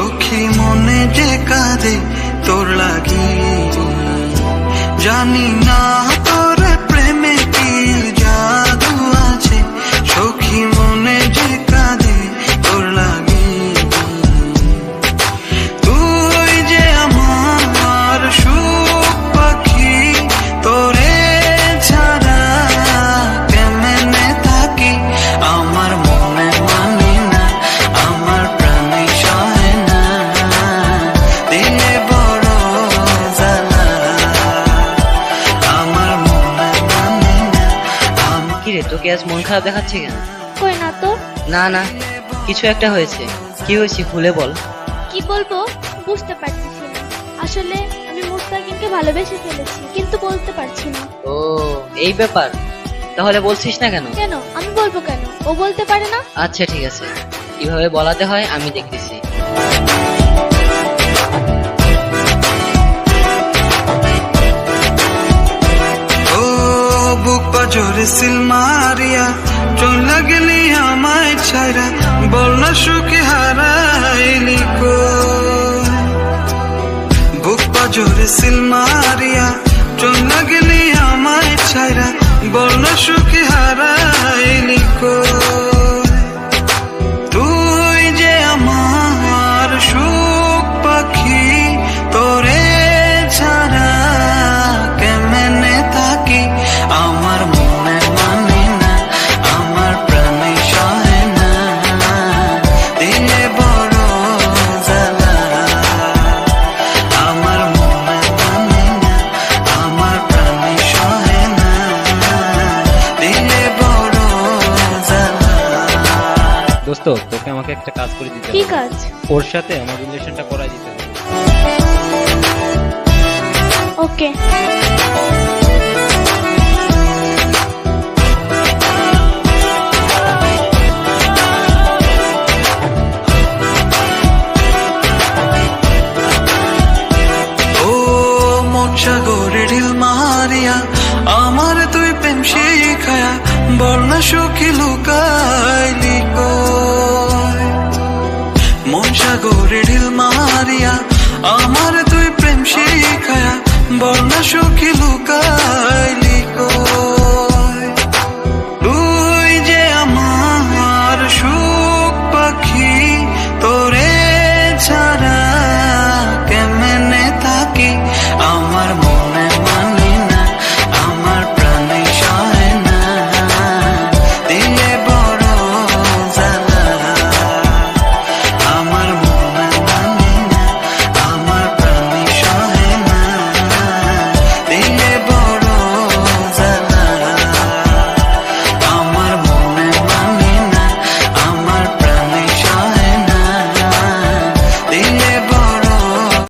সখী মনে যে কাঁদে তোর লাগি, জানি না তোর প্রেমে কি জাদু আছে, সখী মনে যে কাঁদে তোর লাগি। তুই যে আমার সুখ পাখি, তোরে ছাড়া কেমনে থাকি, আমার মনে মানে না, আমার প্রাণে সহে না, দিলে বড় জ্বালা, আমার মনে মানে না। কিরে তোকে আজ মন খারাপ দেখাচ্ছে কেন? কই না তো। না না, কিছু একটা হয়েছে। কি হয়েছে খুলে বল। কি বলবো বুঝতে পারতেছি না। আসলে আমি মুস্তাকিনকে ভালোবেসে ফেলেছি, কিন্তু বলতে পারছি না। ও এই ব্যাপার, তাহলে বলছিস না কেন? কেন আমি বলবো কেন? ও বলতে পারে না? আচ্ছা ঠিক আছে, কিভাবে বলাতে হয় আমি দেখতেছি। ও বুক পাজরে সিল মারিয়া চলে গেলি আমায় ছাইরা, বল না সুখে হারাইলি কই। বুক পাজরে সিল মারিয়া চলে গেলি আমায় ছাইরা, বল না সুখে হারাইলি কই। তুই যে আমার সুখ পাখি, তোরে ছাড়া কেমনে থাকি, আমার মনে মানে না, আমার প্রাণে সহে না, দিলে বড় জ্বালা, আমার মনে মানে না, আমার প্রাণে সহে না, দিলে বড় জ্বালা। দোস্ত, তোকে আমাকে একটা কাজ করে দিতে কি হবে। কাজ? ওর সাথে আমার রিলেশনটা করাই দিতে হবে। ওকে। ও মন সাগরে ঢিল মারিয়া আমার তুই প্রেম শিখায়া, বল না সুখী লুকাইলি কই। মন সাগরে ঢিল মারিয়া আমার তুই প্রেম শিখায়া, বল না সুখী লুকাইলি কই।